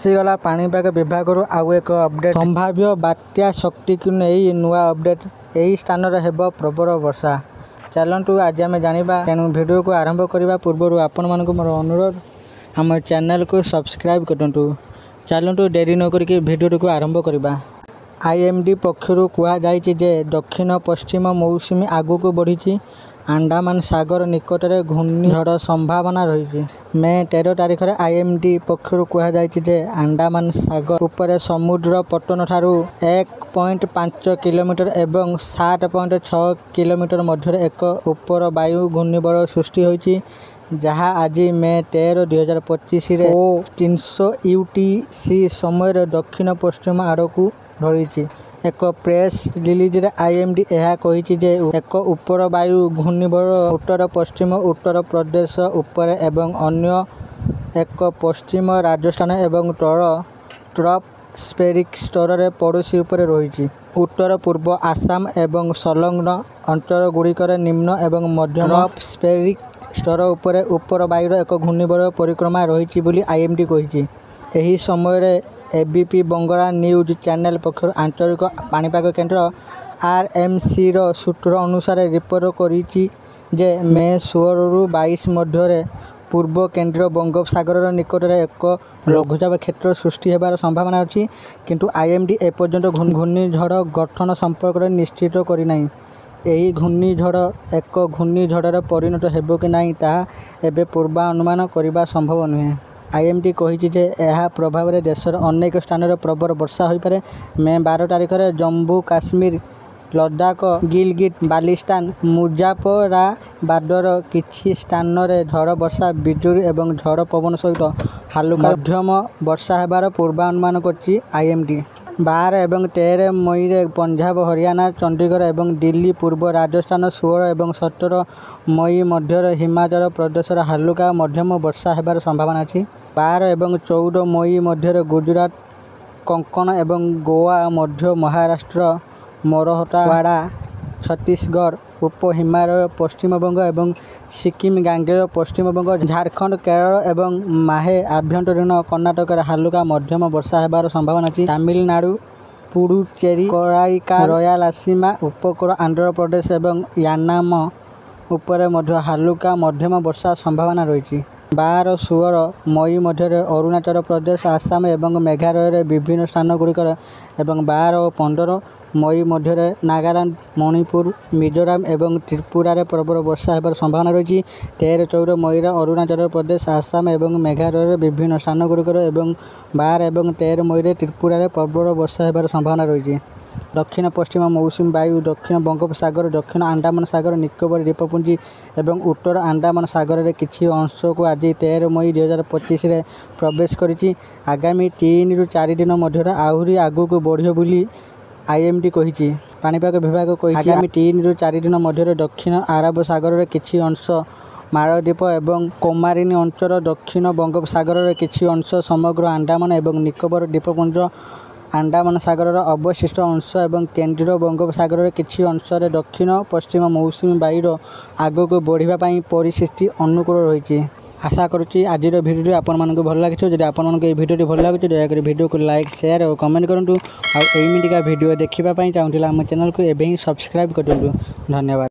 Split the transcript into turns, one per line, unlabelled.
आसीगला पाणीपाग विभाग आउ एक अपडेट संभाव्य बात्या शक्ति को नहीं नुआ अपडेट यही स्थान हेब प्रबल वर्षा। चलतु आज आम जाना तेणु वीडियो को आरंभ करने पूर्व आपण मानक मोर अनुरोध आम चैनल को सब्सक्राइब करूँ। चलतु डेरी नक वीडियो को आरंभ करवा। आईएमडी पक्षर कहुई दक्षिण पश्चिम मौसुमी आगू को बढ़ी अंडमान सागर निकट में घूर्णिझड़ संभावना रही। मे 13 तारिख में आईएमडी पक्षर कहुई अंडमान सागर उपर समुद्र पतन ठारू 1.5 किलोमीटर एवं 7.6 किलोमीटर मध्य एक उपर वायु घूर्णिझड़ सृष्टि होती जहाँ आज मे 13, 2025 ओ 300 UTC समय दक्षिण पश्चिम आड़क ढली। एक प्रेस रिलीज रे आईएमडी यह कही एक उपर वायु घूर्णिझड़ उत्तर पश्चिम उत्तर प्रदेश उपर एवं अन्य एक पश्चिम राजस्थान एवं तल ट्रॉपोस्फेरिक स्तर रे पड़ोशी उपर रही। उत्तर पूर्व आसाम एवं संलग्न अंचल गुड़िकर निम्न एवं मध्य ट्रॉपोस्फेरिक स्तर उपर उपर वायुर एक घूर्णिझड़ परिक्रमा रही बोली आईएमडी कही। यही समय एबीपी बंगला न्यूज चैनल पक्षर आंचलिक पाणीपाग केन्द्र आरएमसी सूत्र अनुसार रिपोर्ट करिछि जे मे 16 रु 22 मध्य पूर्व केंद्रीय बंगोपसागर निकट में एक लघुचाप क्षेत्र सृष्टि होबार संभावना अच्छी किंतु आईएमडी एपर्यंत घूर्णिझड़ गठन संपर्क में निश्चित करना। यही घूर्णिझड़ एक घूर्णिझड़ परिणत हेब कि नहीं ताहा एबे पूर्वानुमान करने संभव नुहे। आईएमडी कही यह प्रभाव में देशर अनेक स्थान में प्रबल वर्षा हो पारे। मे 12 तारिख में जम्मू काश्मीर लद्दाख गिलगिट बाल्टिस्तान मुजाफराबादर किछि स्थान में झड़ वर्षा बिजुली एवं झड़ पवन सहित हालुका मध्यम वर्षा होबार पूर्वानुमान करछि आईएमडी। 12 एवं 13 मई में पंजाब हरियाणा चंडीगढ़ एवं दिल्ली पूर्व राजस्थान 16 एवं 17 मई मध्य हिमाचल प्रदेशर हालुका मध्यम वर्षा होबार संभावना अच्छी। 12 एवं 14 मई मध्य गुजरात कोंकण एवं गोवा मध्य महाराष्ट्र मराठवाड़ा छत्तीसगढ़ उप हिमालय पश्चिमबंग एवं सिक्किम गांगेय पश्चिमबंग झारखंड केरल एवं माहे आभ्यंतरीण कर्णाटक हालुका मध्यम वर्षा होबार संभावना अच्छी। तमिलनाडु पुडुचेरी कराईका रयालसीमा उपकूल आंध्र प्रदेश एवं यानाम उपर मध्य हालुका मध्यम वर्षा संभावना रही। 12, 16 मई मध्य अरुणाचल प्रदेश आसाम एवं मेघालय विभिन्न स्थान गुड़िकर एवं 12 और 15 मई मध्य नागालैंड मणिपुर मिजोराम एवं त्रिपुरा रे प्रबल वर्षा होबार संभावना रही। 13, 14 मई अरुणाचल प्रदेश आसाम एवं मेघालय विभिन्न स्थान गुड़िकर एवं 12 एवं 13 मई त्रिपुरा रे प्रबल वर्षा होबार संभावना रही। दक्षिण पश्चिम मौसुमी वायु दक्षिण बंगोपसागर दक्षिण अंडमान सागर निकोबर द्वीपपुंज एवं उत्तर अंडमान सागर रे किछि अंश को आज 13 मई 2025 रे प्रवेश करिछि। आगामी 3 रु 4 दिन मध्य आहुरी आगू को बढ़ियो बोली आईएमडी कही। पाणीपाग विभाग कही आगामी 3 रु 4 दिन मध्य दक्षिण आरब सागर रे किछि अंश मालद्वीप एवं कोमारिनी अंचल दक्षिण बंगोपसागर रे किछि अंश समग्र अंडमान एवं निकोबर द्वीपपुंज अंडमान सागर अवशिष्ट अंश एवं केंद्रीय बंगोपसागर रे किछि अंश दक्षिण पश्चिम मौसुमी वायुर आगू को बढ़िबा पई परिस्थिति अनुकूल रही। आशा करुच्ची आज भिडियो आपण मानक भल लगी। जब आपण मानक भिडियो भल लगे दयाकोरी भिडियो को लाइक शेयर और कमेंट करूँ। आमिका भिडियो देखा चाहूँगा आम चैनल को एवं सब्सक्राइब करूँ। धन्यवाद।